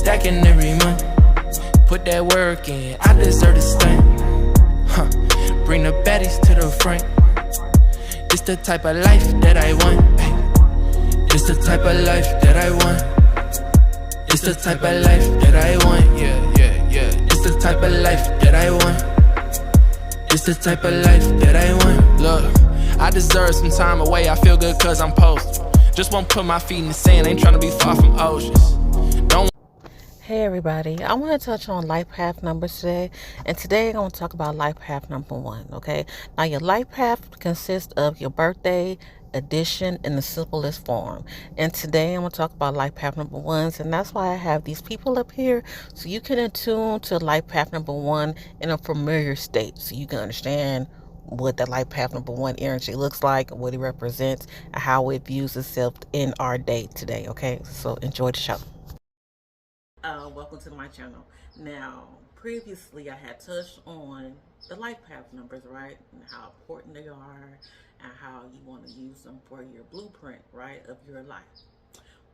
stacking every month. Put that work in, I deserve to stand. Bring the baddies to the front. It's the type of life that I want. It's the type of life that I want. It's the type of life that I want. Yeah. It's the type of life that I want. It's the type of life that I want. Look, I deserve some time away. I feel good cause I'm posted. Just won't put my feet in the sand. Ain't trying to be far from oceans. Don't. Hey everybody, I want to touch on life path numbers today, and today I'm going to talk about life path number 1, okay? Now your life path consists of your birthday, addition, in the simplest form, and today I'm going to talk about life path number 1s, and that's why I have these people up here, so you can attune to life path number 1 in a familiar state, so you can understand what the life path number 1 energy looks like, what it represents, and how it views itself in our day today, okay? So enjoy the show. Welcome to my channel. Now, previously I had touched on the life path numbers, right? And how important they are and how you want to use them for your blueprint, right, of your life.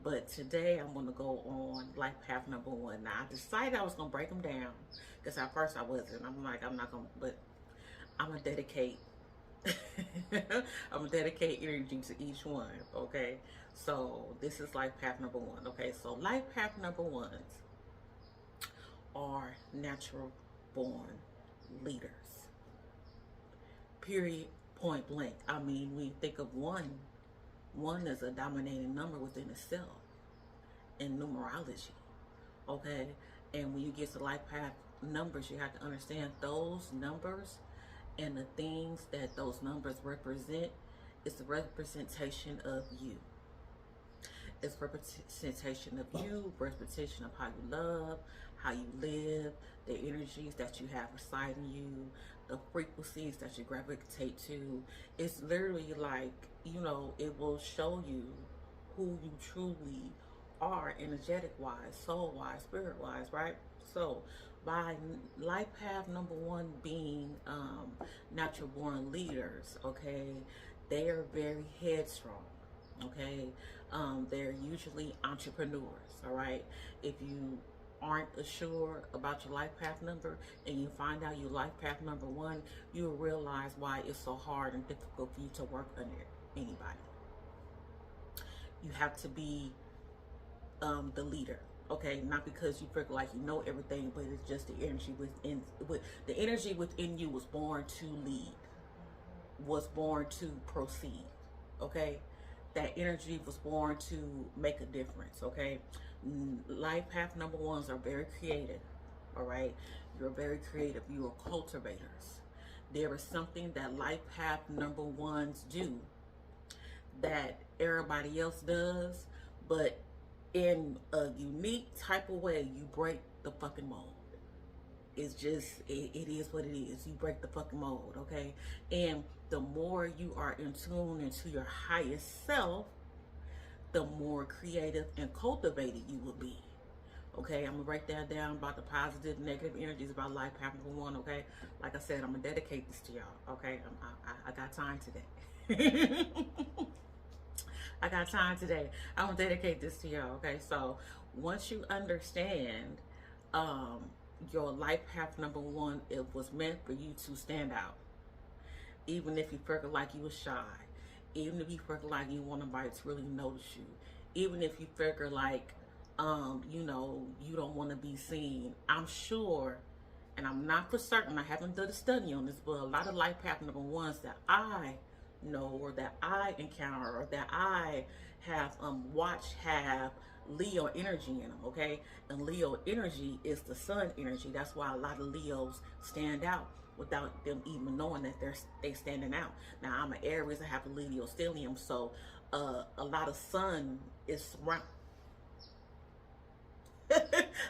But today I'm going to go on life path number 1. Now, I decided I was going to break them down because at first I wasn't. I'm like, I'm not going to, but I'm going to dedicate I'm going to dedicate energy to each one, okay? So this is life path number 1, okay? So life path number 1s are natural born leaders. Period, point blank. I mean, when you think of one is a dominating number within itself in numerology, okay? And when you get to life path numbers, you have to understand those numbers and the things that those numbers represent is the representation of you. It's representation of you, representation of how you love, how you live, the energies that you have inside in you, the frequencies that you gravitate to. It's literally like, you know, it will show you who you truly are, energetic wise, soul wise, spirit wise, right? So by life path number 1 being natural born leaders, okay, they are very headstrong, okay? They're usually entrepreneurs, all right? If you aren't assured about your life path number and you find out your life path number 1, you'll realize why it's so hard and difficult for you to work under anybody. You have to be the leader, okay? Not because you feel like you know everything, but it's just the energy the energy within you was born to lead, was born to proceed, okay? That energy was born to make a difference, okay? Life path number 1s are very creative, all right? You're very creative. You are cultivators. There is something that life path number 1s do that everybody else does, but in a unique type of way, you break the fucking mold. It's just, it is what it is. You break the fucking mold, okay? And the more you are in tune into your highest self, the more creative and cultivated you will be, okay? I'm gonna write that down about the positive, negative energies about life path number 1, okay? Like I said, I'm gonna dedicate this to y'all, okay? I got time today. I got time today. I'm gonna dedicate this to y'all, okay? So once you understand your life path number 1, it was meant for you to stand out. Even if you feel like you were shy, even if you feel like you want somebody to really notice you, even if you figure like, you know, you don't want to be seen. I'm sure, and I'm not for certain, I haven't done a study on this, but a lot of life path number 1s that I know or that I encounter or that I have watched have Leo energy in them, okay? And Leo energy is the sun energy. That's why a lot of Leos stand out without them even knowing that they standing out. Now, I'm an Aries, I have a Leo stellium, so a lot of sun is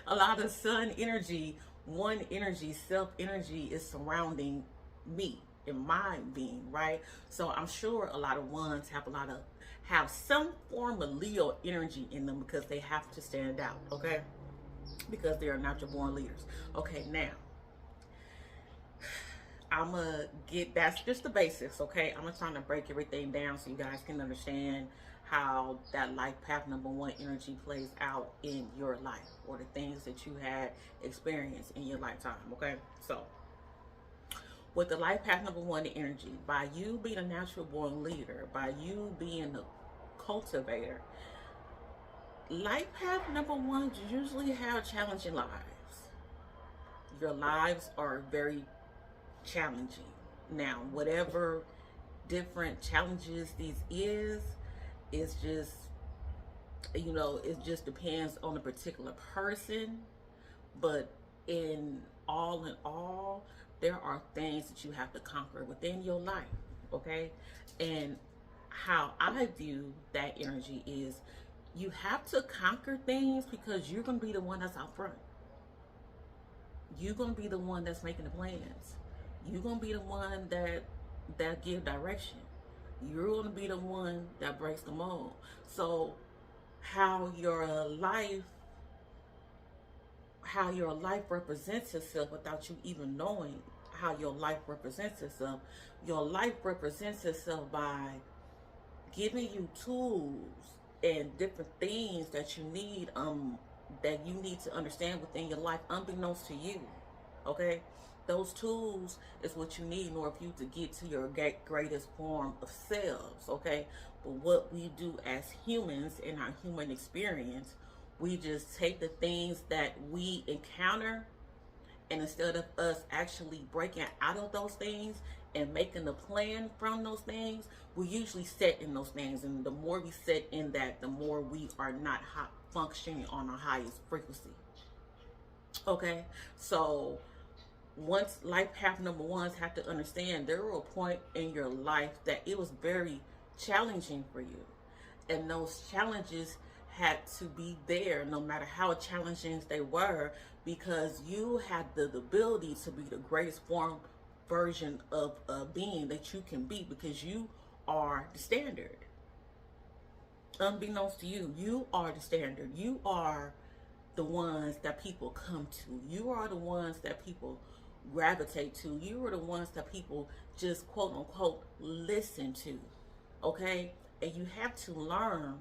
a lot of sun energy, one energy, self energy is surrounding me in my being, right? So I'm sure a lot of 1s have some form of Leo energy in them because they have to stand out, okay? Because they are natural born leaders. Okay, now that's just the basics, okay? I'm trying to break everything down so you guys can understand how that life path number one energy plays out in your life, or the things that you had experienced in your lifetime. Okay, so with the life path number one energy, by you being a natural born leader, by you being a cultivator, life path number ones usually have challenging lives. Your lives are very challenging. Now, whatever different challenges these is, it's just, you know, it just depends on a particular person. But in all, there are things that you have to conquer within your life. Okay, and how I view that energy is, you have to conquer things because you're going to be the one that's out front. You're going to be the one that's making the plans. You're going to be the one that give direction. You're going to be the one that breaks the mold. So how your life represents itself without you even knowing how your life represents itself. Your life represents itself by giving you tools and different things that you need to understand within your life, unbeknownst to you. Okay, those tools is what you need in order for you to get to your greatest form of selves. Okay, but what we do as humans in our human experience, we just take the things that we encounter, and instead of us actually breaking out of those things and making a plan from those things, we usually set in those things. And the more we set in that, the more we are not functioning on our highest frequency. Okay, so once life path number ones have to understand, there were a point in your life that it was very challenging for you, and those challenges had to be there no matter how challenging they were, because you had the ability to be the greatest version of a being that you can be, because you are the standard. Unbeknownst to you, you are the standard. You are the ones that people come to. You are the ones that people gravitate to. You are the ones that people just quote unquote listen to. Okay, and you have to learn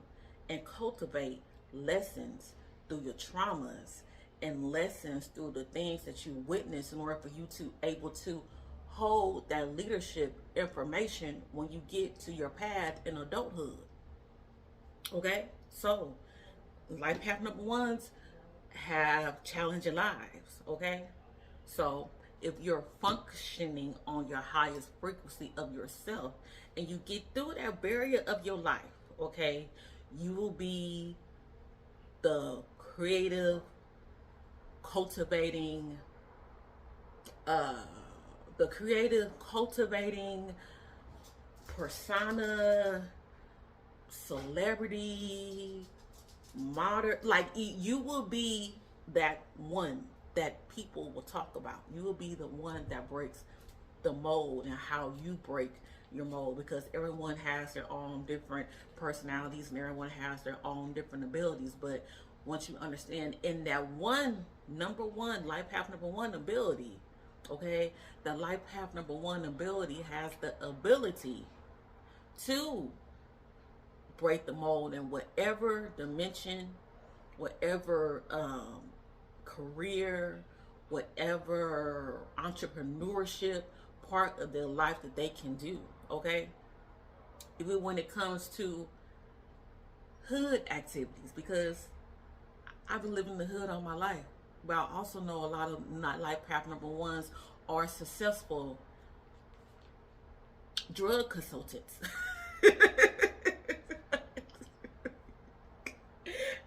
and cultivate lessons through your traumas, and lessons through the things that you witness, in order for you to able to hold that leadership information when you get to your path in adulthood. Okay, so life path number ones have challenging lives. Okay, so if you're functioning on your highest frequency of yourself and you get through that barrier of your life, okay, you will be the creative, cultivating, persona, celebrity, modern, like you will be that one that people will talk about. You will be the one that breaks the mold, and how you break your mold, because everyone has their own different personalities and everyone has their own different abilities. But once you understand in that number one life path number one ability, okay, the life path number one ability has the ability to break the mold in whatever dimension, whatever career, whatever entrepreneurship part of their life that they can do. Okay, even when it comes to hood activities, because I've been living in the hood all my life, but I also know a lot of not life path number ones are successful drug consultants.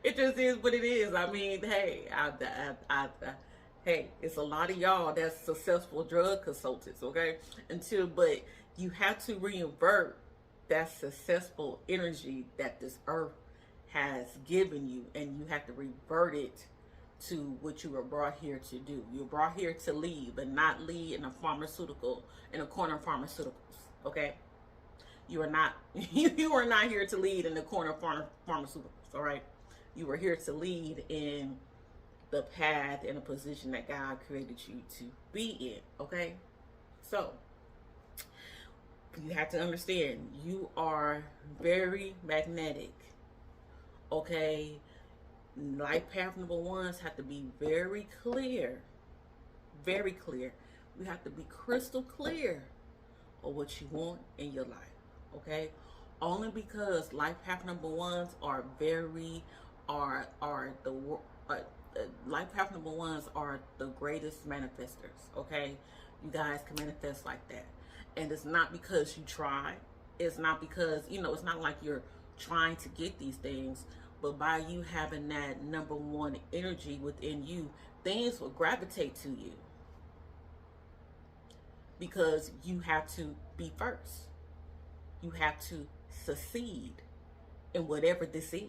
It just is what it is. I mean, hey, hey, it's a lot of y'all that's successful drug consultants, okay? But you have to revert that successful energy that this earth has given you, and you have to revert it to what you were brought here to do. You were brought here to lead, but not lead in a corner of pharmaceuticals, okay? You are not here to lead in the corner of pharmaceuticals, all right? You are here to lead in the path and the position that God created you to be in, okay? So You have to understand, you are very magnetic. Okay? Life path number ones have to be very clear. Very clear. You have to be crystal clear of what you want in your life. Okay? Only because life path number ones are very life path number ones are the greatest manifestors. Okay? You guys can manifest like that. And it's not because you try. It's not because, it's not like you're trying to get these things, but by you having that number one energy within you, things will gravitate to you. Because you have to be first. You have to succeed in whatever this is.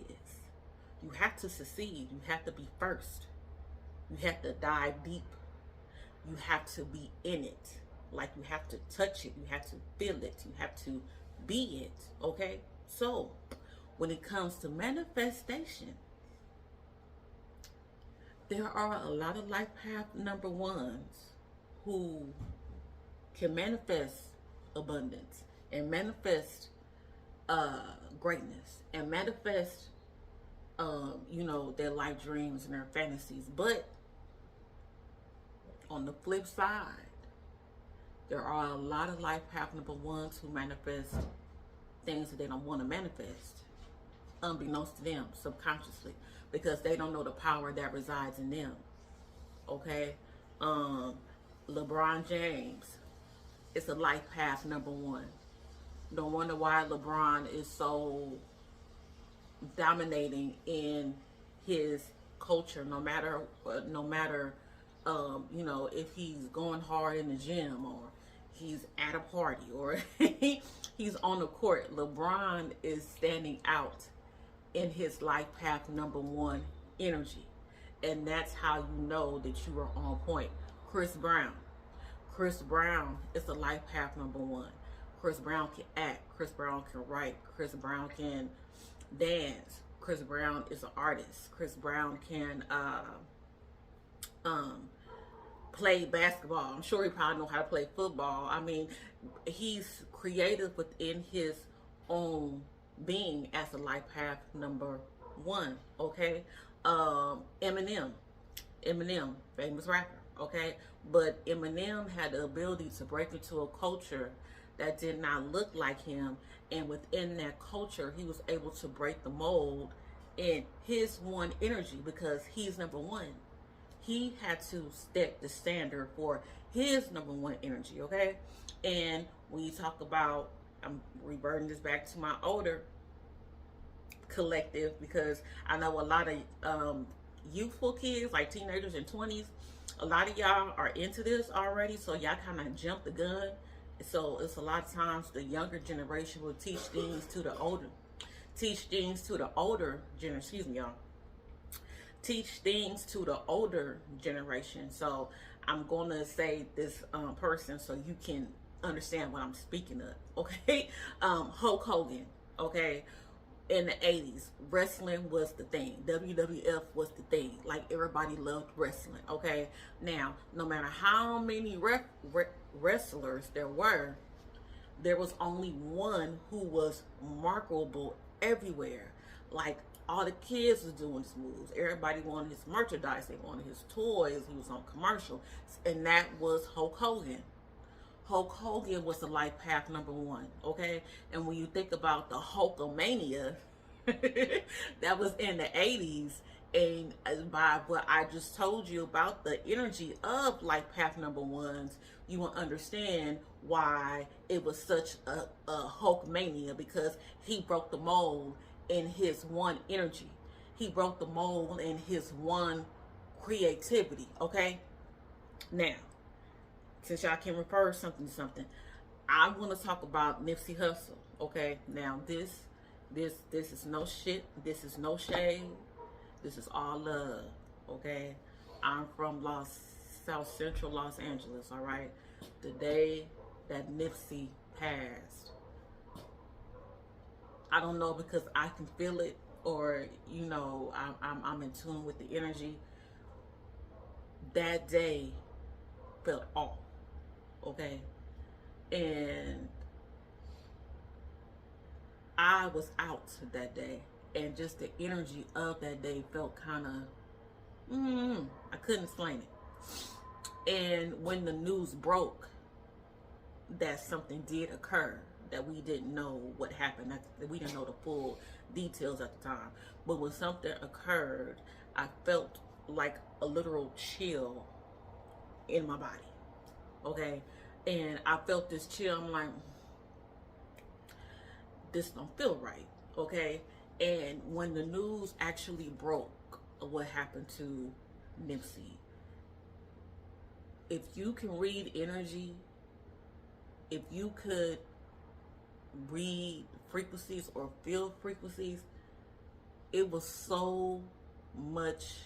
You have to succeed. You have to be first. You have to dive deep. You have to be in it. Like, you have to touch it. You have to feel it. You have to be it. Okay? So, when it comes to manifestation, there are a lot of life path number ones who can manifest abundance and manifest greatness and manifest their life dreams and their fantasies. But on the flip side, there are a lot of life path number ones who manifest things that they don't want to manifest, unbeknownst to them, subconsciously, because they don't know the power that resides in them. Okay? LeBron James is a life path number one. Don't wonder why LeBron is so dominating in his culture, no matter if he's going hard in the gym or he's at a party or he's on the court. LeBron is standing out in his life path number one energy. And that's how you know that you are on point. Chris Brown is a life path number one. Chris Brown can act. Chris Brown can write. Chris Brown can dance. Chris Brown is an artist. Chris Brown can play basketball. I'm sure he probably know how to play football. I mean, he's creative within his own being as a life path number one. Okay? Eminem, famous rapper. Okay? But Eminem had the ability to break into a culture that did not look like him, and within that culture he was able to break the mold in his one energy, because he's number one. He had to set the standard for his number one energy. Okay? And when you talk about, I'm reverting this back to my older collective, because I know a lot of youthful kids, like teenagers and 20s, a lot of y'all are into this already, so y'all kind of jump the gun. So it's a lot of times the younger generation will teach things to the older teach things to the older generation. So I'm going to say this person so you can understand what I'm speaking of. Okay? Hulk Hogan. Okay? In the 80s, wrestling was the thing. WWF was the thing. Like, everybody loved wrestling. Okay? Now, no matter how many wrestlers there was only one who was marketable everywhere. Like, all the kids was doing his moves. Everybody wanted his merchandise. They wanted his toys. He was on commercial. And that was Hulk Hogan. Hulk Hogan was the life path number one, okay? And when you think about the Hulkamania, that was in the 80s, and by what I just told you about the energy of life path number ones, you will understand why it was such a Hulkmania, because he broke the mold in his one energy. He broke the mold in his one creativity, okay? Now, since y'all can refer something to something, I want to talk about Nipsey Hussle. Okay, now this is no shit. This is no shade. This is all love. Okay, I'm from South Central Los Angeles. All right, the day that Nipsey passed, I don't know, because I can feel it, or I'm in tune with the energy. That day felt off. Okay, and I was out that day, and just the energy of that day felt kind of, I couldn't explain it. And when the news broke that something did occur, that we didn't know what happened, that we didn't know the full details at the time, but when something occurred, I felt like a literal chill in my body, okay? And I felt this chill. I'm like, this don't feel right, okay? And when the news actually broke what happened to Nipsey, if you can read energy, if you could read frequencies or feel frequencies, it was so much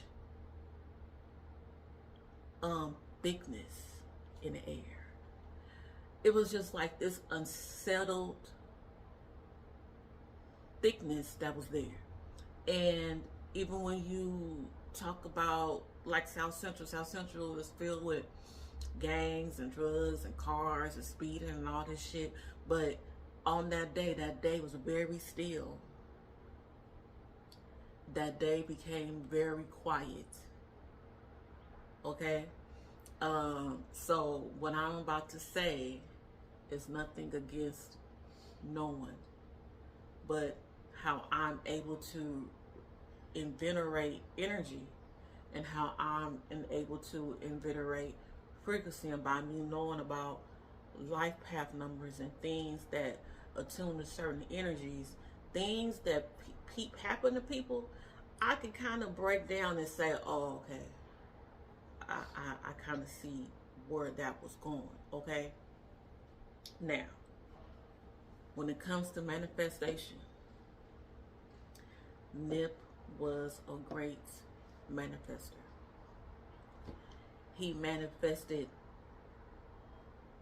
thickness in the air. It was just like this unsettled thickness that was there. And even when you talk about like South Central is filled with gangs and drugs and cars and speeding and all this shit. But on that day was very still. That day became very quiet. Okay? So what I'm about to say is nothing against no one, but how I'm able to invigorate energy and how I'm able to invigorate frequency, and by me knowing about life path numbers and things that attune to certain energies, things that happen to people, I can kind of break down and say, oh, okay, I kind of see where that was going, okay? Now, when it comes to manifestation, Nip was a great manifester. He manifested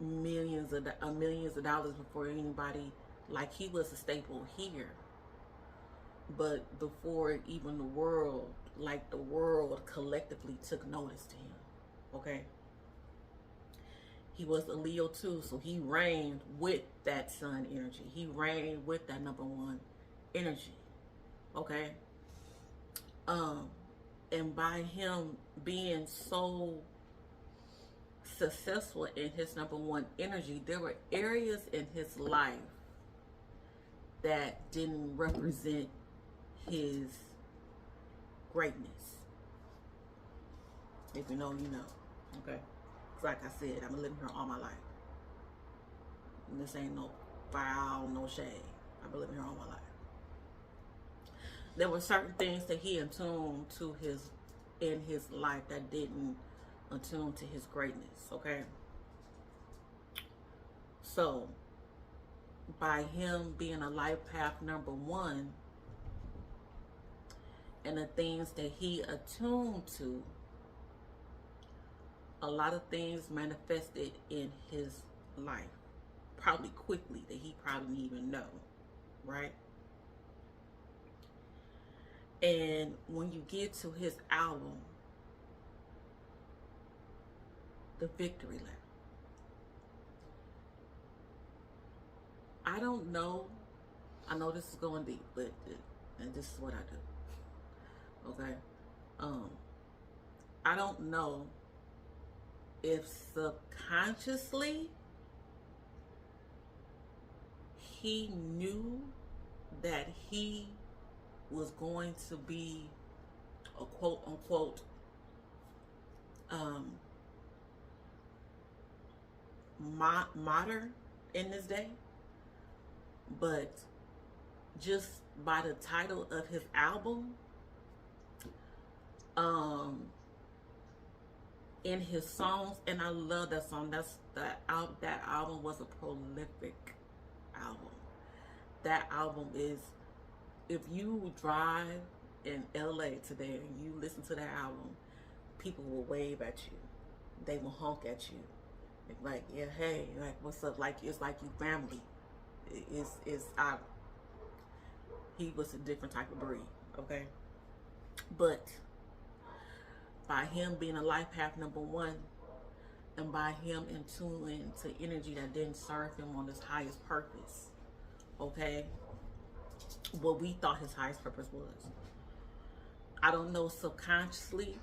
millions of dollars before anybody, like he was a staple here. But before even the world collectively took notice to him, okay? He was a Leo too, so he reigned with that sun energy. He reigned with that number one energy, okay? And by him being so successful in his number one energy, there were areas in his life that didn't represent his greatness. If you know, you know. Okay? Like I said, I've been living here all my life. And this ain't no foul, no shade. I've been living here all my life. There were certain things that he attuned to in his life that didn't attune to his greatness, okay? So, by him being a life path number one, and the things that he attuned to, a lot of things manifested in his life, probably quickly, that he probably didn't even know, right? And when you get to his album, The Victory Lap, I don't know, I know this is going deep, but and this is what I do, okay? I don't know if subconsciously he knew that he was going to be a quote unquote modern in this day, but just by the title of his album, in his songs, and I love that song. That album was a prolific album. That album is, if you drive in LA today and you listen to that album, people will wave at you. They will honk at you. Like, yeah, hey, like, what's up? Like, it's like you family. He was a different type of breed, okay? But by him being a life path number one, and by him in tuning to energy that didn't serve him on his highest purpose, okay? what we thought his highest purpose was. I don't know subconsciously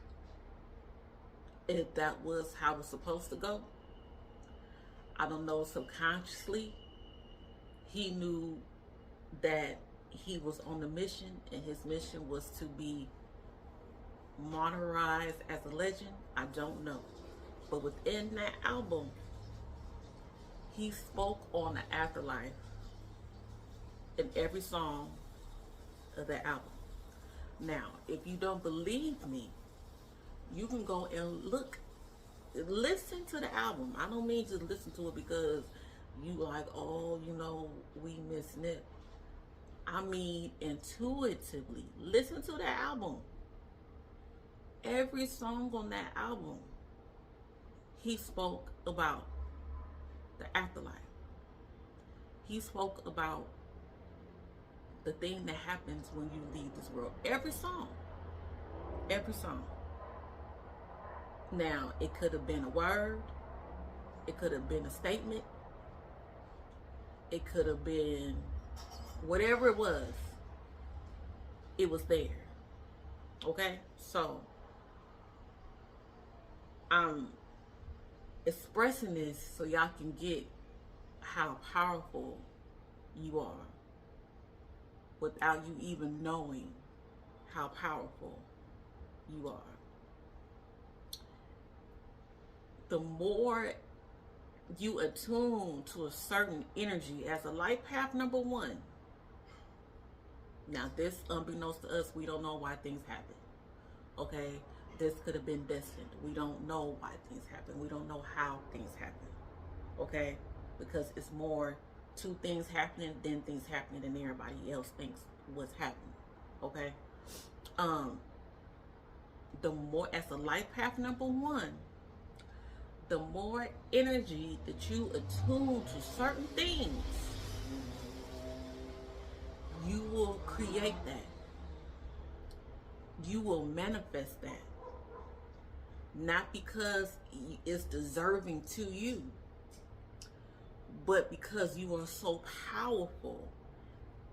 if that was how it was supposed to go. I don't know subconsciously he knew that he was on the mission, and his mission was to be modernized as a legend. I don't know. But within that album, he spoke on the afterlife in every song of the album. Now, if you don't believe me, you can go and listen to the album. I don't mean just listen to it because you like, oh, you know, we miss Nip. I mean intuitively. Listen to the album. Every song on that album, he spoke about the afterlife. He spoke about the thing that happens when you leave this world. Every song. Every song. Now, it could have been a word. It could have been a statement. It could have been whatever it was. It was there. Okay? So, I'm expressing this so y'all can get how powerful you are without you even knowing how powerful you are. The more you attune to a certain energy as a life path number one. Now this, unbeknownst to us, we don't know why things happen. Okay? This could have been destined. We don't know why things happen. We don't know how things happen. Okay? Because it's more to things happening than things happening than everybody else thinks what's happening. Okay? The more, as a life path number one, the more energy that you attune to certain things, you will create that. You will manifest that. Not because it's deserving to you, but because you are so powerful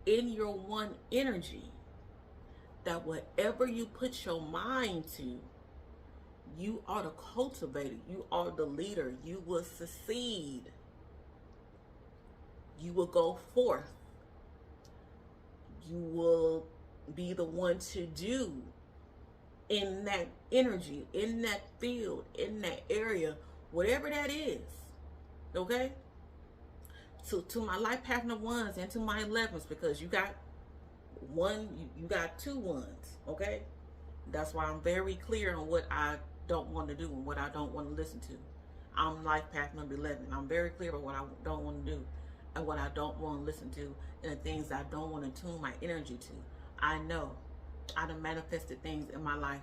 in your one energy that whatever you put your mind to, you are the cultivator. You are the leader. You will succeed. You will go forth. You will be the one to do in that energy, in that field, in that area, whatever that is. Okay? So to my life partner ones and to my 11s, because you got one, you got two ones. Okay? That's why I'm very clear on what I don't want to do and what I don't want to listen to. I'm life path number 11. I'm very clear about what I don't want to do and what I don't want to listen to and the things I don't want to tune my energy to. I know I done manifested things in my life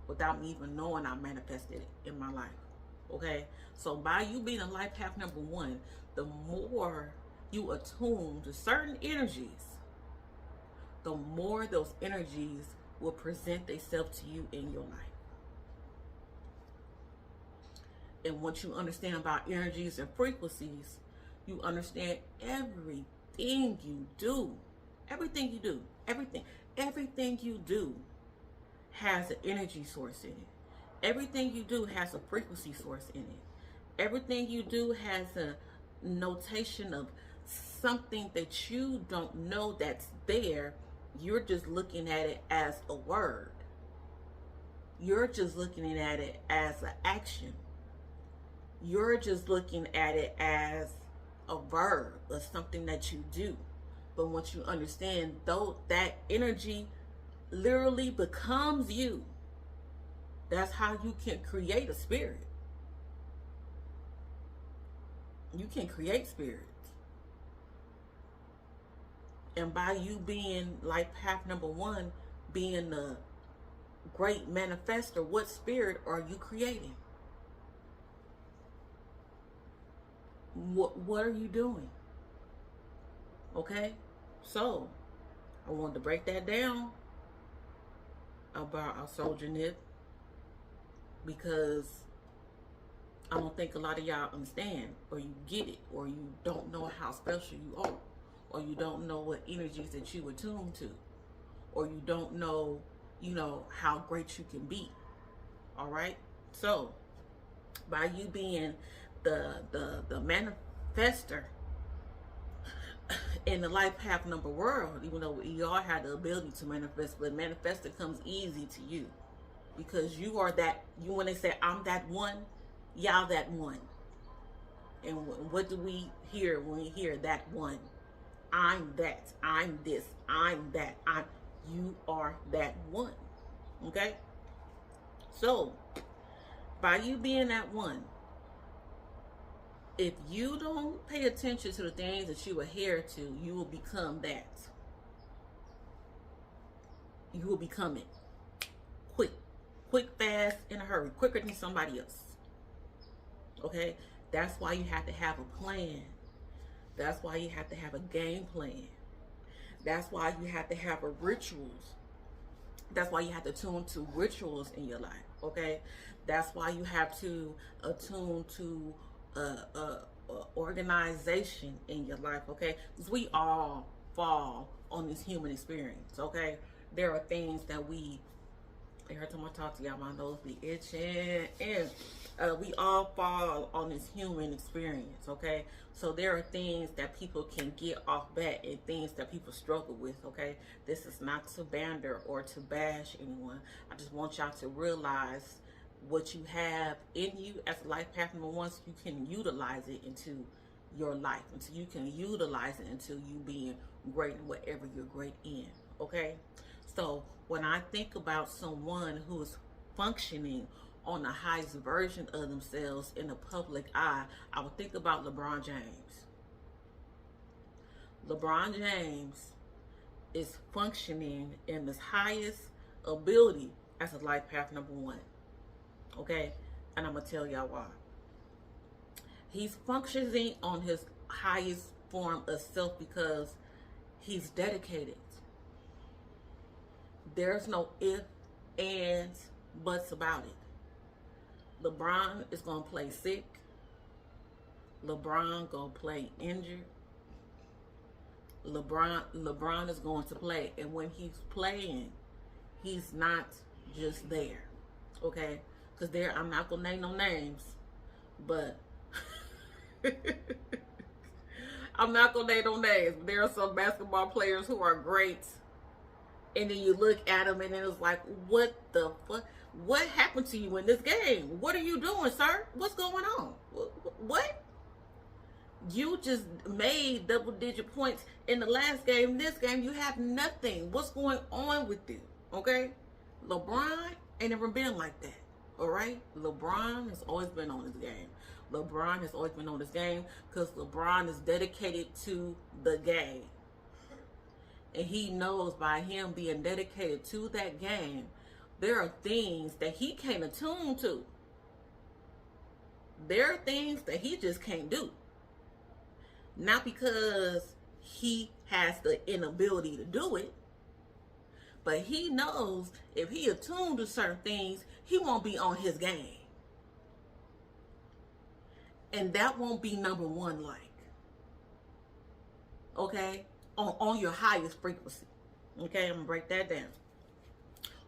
without me even knowing I manifested it in my life. Okay? So by you being a life path number one, the more you attune to certain energies, the more those energies will present themselves to you in your life. And once you understand about energies and frequencies, you understand everything you do. Everything you do. Everything you do has an energy source in it. Everything you do has a frequency source in it. Everything you do has a notation of something that you don't know that's there. You're just looking at it as a word. You're just looking at it as an action. You're just looking at it as a verb or something that you do. But once you understand, though, that energy literally becomes you. That's how you can create a spirit. You can create spirits. And by you being like path number one, being the great manifester, what spirit are you creating? What are you doing? Okay? So, I wanted to break that down about our soldier Nip, because I don't think a lot of y'all understand, or you get it, or you don't know how special you are, or you don't know what energies that you attune to, or you don't know, how great you can be. All right. So by you being the manifester in the life path number world, even though we all have the ability to manifest, but manifesting comes easy to you because you are that. You, when they say I'm that one, y'all that one. And what do we hear when we hear that one? I'm that. I'm this. I'm that. You are that one. Okay? So, by you being that one, if you don't pay attention to the things that you adhere to, you will become that. You will become it. Quick, fast, in a hurry. Quicker than somebody else. Okay? That's why you have to have a plan. That's why you have to have a game plan. That's why you have to have a rituals. That's why you have to tune to rituals in your life. Okay? That's why you have to attune to organization in your life. Okay? Because we all fall on this human experience. Okay? There are things that every time I talk to y'all, my nose be itching, and we all fall on this human experience, okay? So there are things that people can get off bat and things that people struggle with, okay? This is not to banter or to bash anyone. I just want y'all to realize what you have in you as a life path number one, so you can utilize it into your life, until you can utilize it until you being great in whatever you're great in, okay? So when I think about someone who is functioning on the highest version of themselves in the public eye, I would think about LeBron James. LeBron James is functioning in his highest ability as a life path number one. Okay? And I'm going to tell y'all why. He's functioning on his highest form of self because he's dedicated. There's no if, ands, buts about it. LeBron is going to play sick. LeBron going to play injured. LeBron is going to play. And when he's playing, he's not just there. Okay? Because I'm not going to name no names. But I'm not going to name no names. But there are some basketball players who are great. And then you look at them and then it's like, what the fuck? What happened to you in this game? What are you doing, sir? What's going on? What? You just made double-digit points in the last game. This game, you have nothing. What's going on with you? Okay? LeBron ain't never been like that. All right? LeBron has always been on his game. LeBron has always been on his game because LeBron is dedicated to the game. And he knows by him being dedicated to that game, there are things that he can't attune to. There are things that he just can't do. Not because he has the inability to do it, but he knows if he attuned to certain things, he won't be on his game. And that won't be number one like. Okay? On your highest frequency. Okay, I'm going to break that down.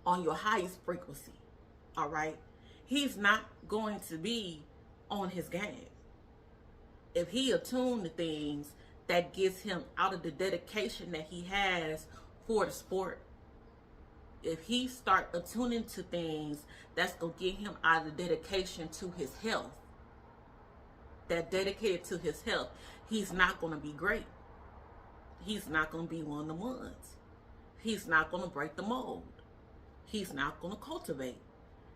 On your highest frequency. All right? He's not going to be on his game. If he attuned to things that gets him out of the dedication that he has for the sport, if he start attuning to things that's going to get him out of the dedication to his health, that dedicated to his health, he's not going to be great. He's not going to be one of the ones. He's not going to break the mold. He's not going to cultivate.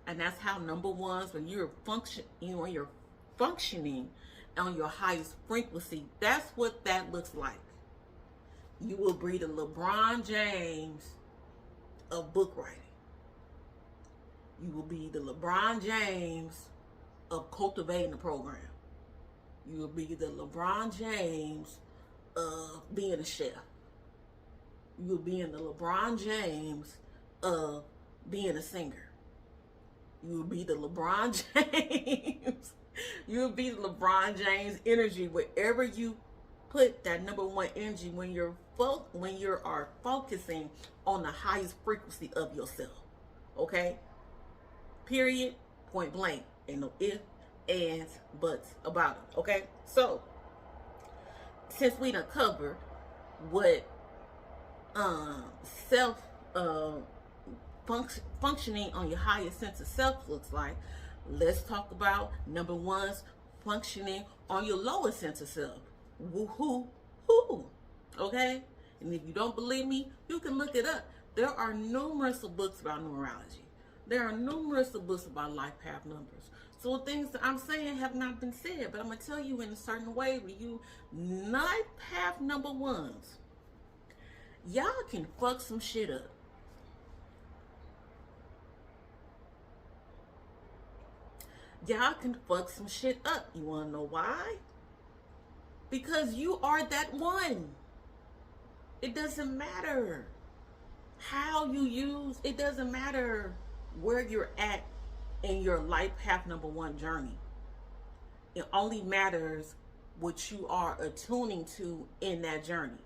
And that's how number ones, when you're functioning on your highest frequency, that's what that looks like. You will be the LeBron James of book writing. You will be the LeBron James of cultivating the program. You will be the LeBron James of being a chef. You will be in the LeBron James of being a singer. You will be the LeBron James. You will be the LeBron James energy wherever you put that number one energy when you are focusing on the highest frequency of yourself. Okay? Period. Point blank. Ain't no if, ands, buts about it. Okay? So, since we done covered what self functioning on your highest sense of self looks like, let's talk about number one's functioning on your lowest sense of self. Woohoo, hoo. Okay? And if you don't believe me, you can look it up. There are numerous books about numerology. There are numerous books about life path numbers. So things that I'm saying have not been said, but I'm going to tell you in a certain way with you life path number ones. Y'all can fuck some shit up. Y'all can fuck some shit up. You want to know why? Because you are that one. It doesn't matter how you use, it doesn't matter where you're at in your life path number one journey. It only matters what you are attuning to in that journey.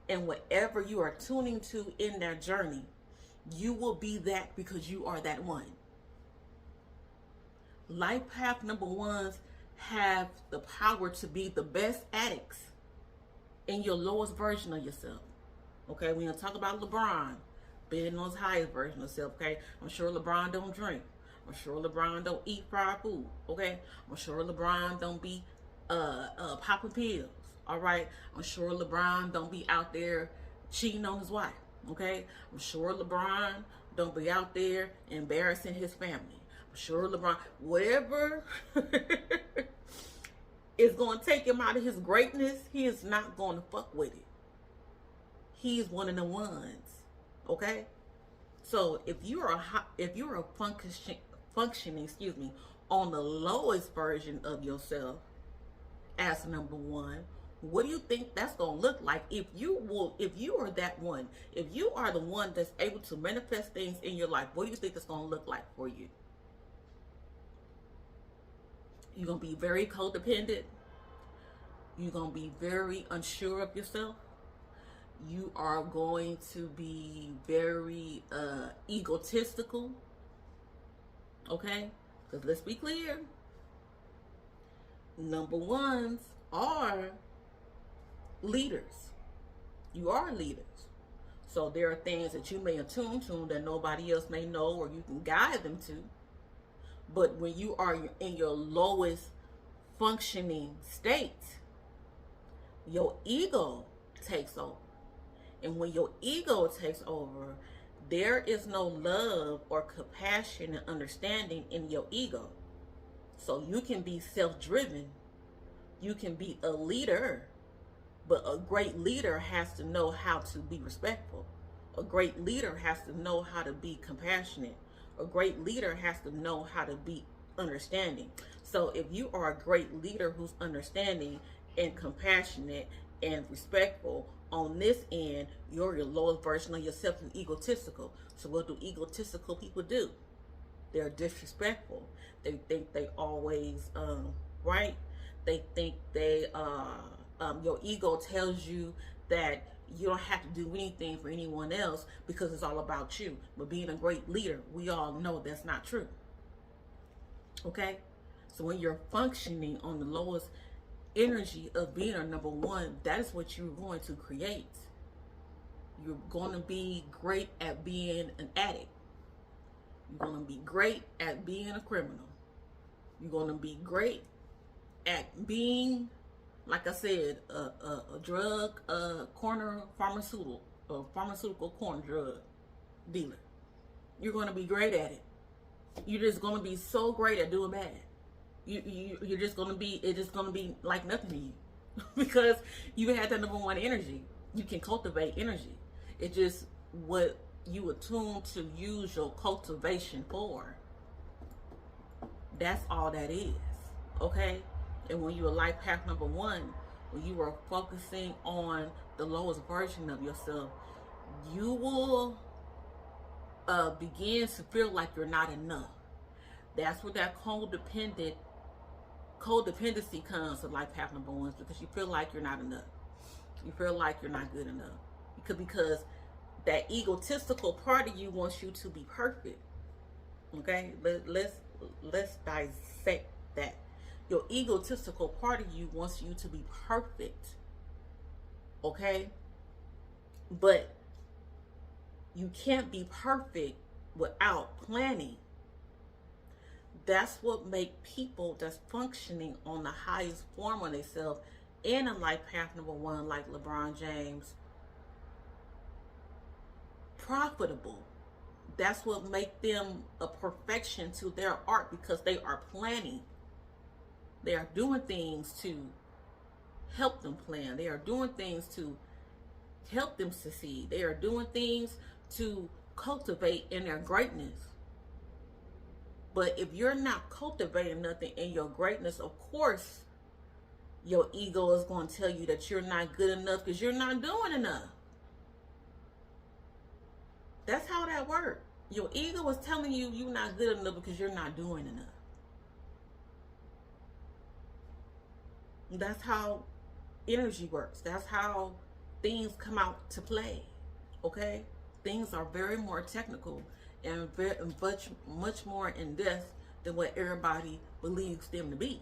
And whatever you are tuning to in that journey, you will be that because you are that one. Life path number ones have the power to be the best addicts in your lowest version of yourself. Okay, we're gonna talk about LeBron being on his highest version of self. Okay, I'm sure LeBron don't drink. I'm sure LeBron don't eat fried food. Okay, I'm sure LeBron don't be popping pills. All right, I'm sure LeBron don't be out there cheating on his wife. Okay, I'm sure LeBron don't be out there embarrassing his family. I'm sure LeBron, whatever is going to take him out of his greatness, he is not going to fuck with it. He's one of the ones. Okay? So if you're a functioning, on the lowest version of yourself as number one, what do you think that's going to look like if you are that one? If you are the one that's able to manifest things in your life, what do you think it's going to look like for you? You're going to be very codependent. You're going to be very unsure of yourself. You are going to be very egotistical. Okay? Because let's be clear. Number ones are leaders. You are leaders. So there are things that you may attune to that nobody else may know or you can guide them to. But when you are in your lowest functioning state, your ego takes over. And when your ego takes over, there is no love or compassion and understanding in your ego. So you can be self-driven. You can be a leader. But a great leader has to know how to be respectful. A great leader has to know how to be compassionate. A great leader has to know how to be understanding. So if you are a great leader who's understanding and compassionate and respectful, on this end, you're your lowest version of yourself and egotistical. So what do egotistical people do? They're disrespectful. They think they always right. They think they your ego tells you that you don't have to do anything for anyone else because it's all about you. But being a great leader, we all know that's not true. Okay? So when you're functioning on the lowest energy of being a number one, that is what you're going to create. You're going to be great at being an addict. You're going to be great at being a criminal. You're going to be great at being, like I said, a drug corner pharmaceutical corner drug dealer. You're going to be great at it. You're just going to be so great at doing bad. You're just going to be, it's just going to be like nothing to you because you had that number one energy. You can cultivate energy. It's just what you attune to use your cultivation for. That's all that is. Okay? And when you're a life path number one, when you are focusing on the lowest version of yourself, you will begin to feel like you're not enough. That's where that codependent codependency comes to life path number ones because you feel like you're not enough. You feel like you're not good enough. Because that egotistical part of you wants you to be perfect. Okay? Let's dissect that. Your egotistical part of you wants you to be perfect. Okay? But you can't be perfect without planning. That's what make people that's functioning on the highest form of themselves in a life path number one, like LeBron James, profitable. That's what make them a perfection to their art, because they are planning. They are doing things to help them plan. They are doing things to help them succeed. They are doing things to cultivate in their greatness. But if you're not cultivating nothing in your greatness, of course, your ego is going to tell you that you're not good enough because you're not doing enough. That's how that works. Your ego is telling you you're not good enough because you're not doing enough. That's how energy works. That's how things come out to play. Okay? Things are very more technical and very much more in depth than what everybody believes them to be.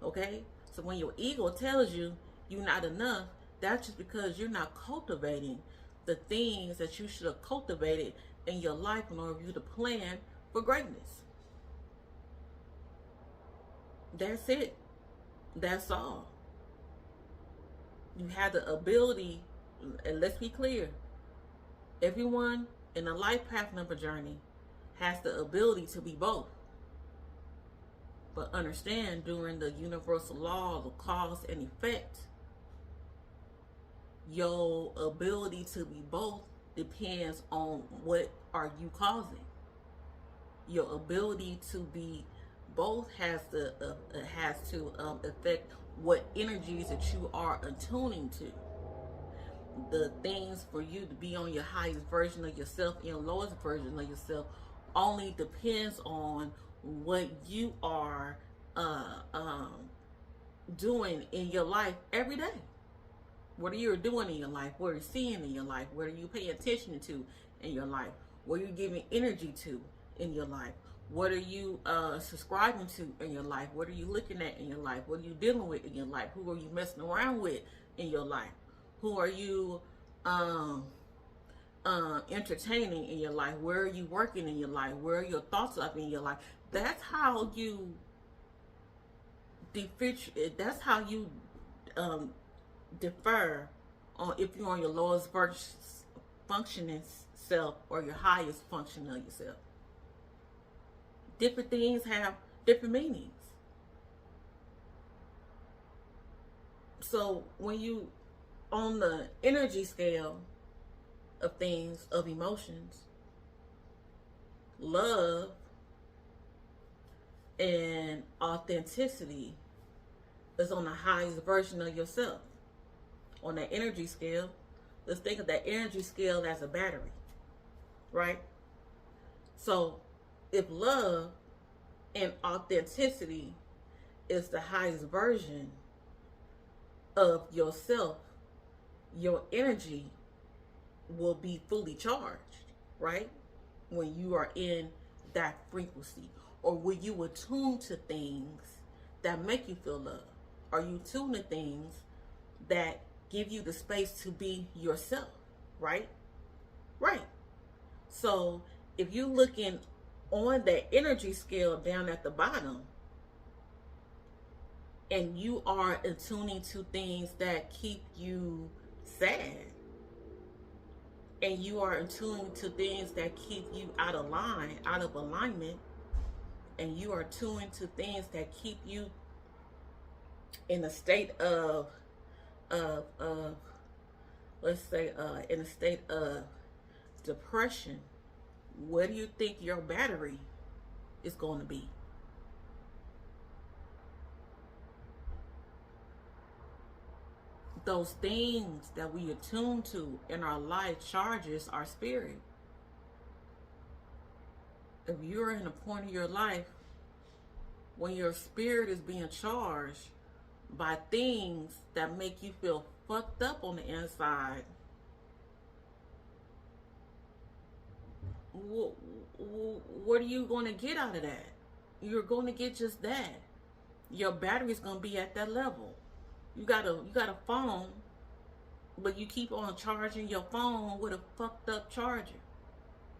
Okay? So when your ego tells you you're not enough, that's just because you're not cultivating the things that you should have cultivated in your life in order for you to plan for greatness. That's it. That's all. You have the ability, and let's be clear, everyone in a life path number journey has the ability to be both. But understand, during the universal law of cause and effect, your ability to be both depends on what are you causing. Your ability to be both has to affect what energies that you are attuning to. The things for you to be on your highest version of yourself and your lowest version of yourself only depends on what you are doing in your life every day. What are you doing in your life? What are you seeing in your life? What are you paying attention to in your life? What are you giving energy to in your life? What are you subscribing to in your life? What are you looking at in your life? What are you dealing with in your life? Who are you messing around with in your life? Who are you entertaining in your life? Where are you working in your life? Where are your thoughts up in your life? That's how you that's how you defer on if you're on your lowest functioning self or your highest function of yourself. Different things have different meanings. So when you on the energy scale of things, of emotions, love and authenticity is on the highest version of yourself. On that energy scale, let's think of that energy scale as a battery, right? So if love and authenticity is the highest version of yourself, your energy will be fully charged, right? When you are in that frequency, or when you attune to things that make you feel love, are you tuned to things that give you the space to be yourself, right? Right. So if you're looking on that energy scale down at the bottom, and you are attuning to things that keep you sad, and you are attuned to things that keep you out of line, out of alignment, and you are tuned to things that keep you in a state of let's say in a state of depression, where do you think your battery is going to be? Those things that we attune to in our life charges our spirit. If you're in a point of your life when your spirit is being charged by things that make you feel fucked up on the inside, what are you going to get out of that? You're going to get just that. Your battery's going to be at that level. You got a phone, but you keep on charging your phone with a fucked up charger.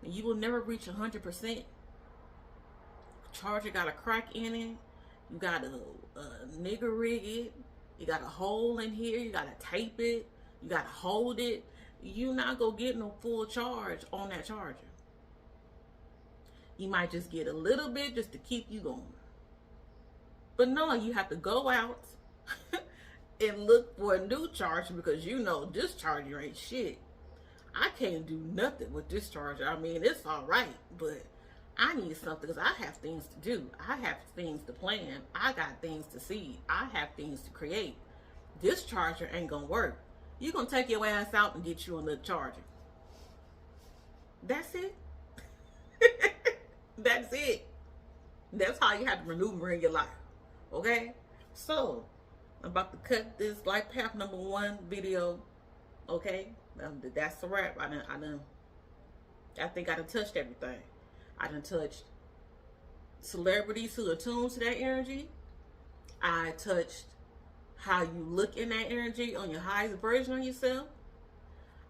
And you will never reach 100%. Charger got a crack in it. You got to nigger rig it. You got a hole in here. You got to tape it. You got to hold it. You're not going to get no full charge on that charger. You might just get a little bit just to keep you going. But no, you have to go out and look for a new charger, because you know this charger ain't shit. I can't do nothing with this charger. I mean, it's all right, but I need something because I have things to do. I have things to plan. I got things to see. I have things to create. This charger ain't gonna work. You're gonna take your ass out and get you another charger. That's it. That's it. That's how you have to maneuver in your life. Okay? So, I'm about to cut this Life Path number 1 video. Okay? That's a wrap. I think I done touched everything. I done touched celebrities who are tuned to that energy. I touched how you look in that energy on your highest version of yourself.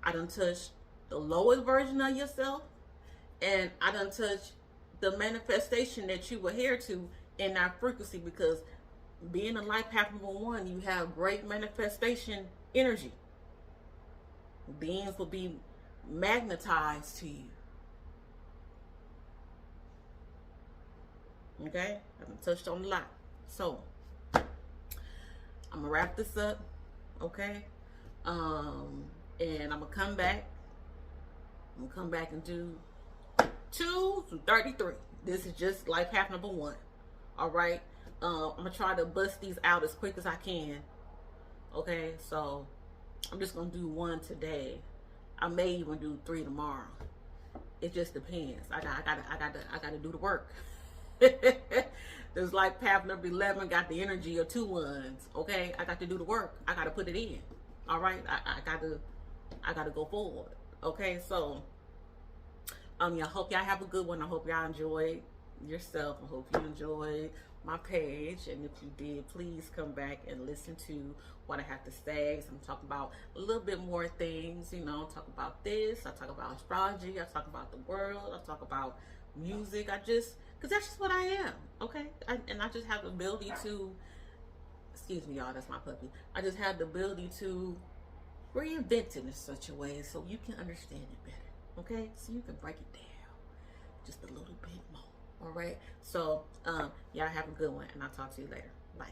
I done touched the lowest version of yourself. And I done touched the manifestation that you adhere to in that frequency, because being a Life Path number 1, you have great manifestation energy. Beings will be magnetized to you. Okay? I haven't touched on a lot. So, I'm going to wrap this up. Okay? And I'm going to come back. I'm going to come back and do 2 through 33. This is just Life Path number 1. All right? I'm going to try to bust these out as quick as I can. Okay? So, I'm just going to do 1 today. I may even do 3 tomorrow. It just depends. I got to do the work. This Life Path number 11 got the energy of 2 ones. Okay? I got to do the work. I got to put it in. All right? I got to go forward. Okay? So, I hope y'all have a good one. I hope y'all enjoyed yourself. I hope you enjoyed my page. And if you did, please come back and listen to what I have to say. So I'm talking about a little bit more things. You know, talk about this. I talk about astrology. I talk about the world. I talk about music. Because that's just what I am. Okay? And I just have the ability to, excuse me, y'all, that's my puppy. I just have the ability to reinvent it in such a way so you can understand it better. Okay, so you can break it down just a little bit more. All right, so y'all have a good one, and I'll talk to you later. Bye.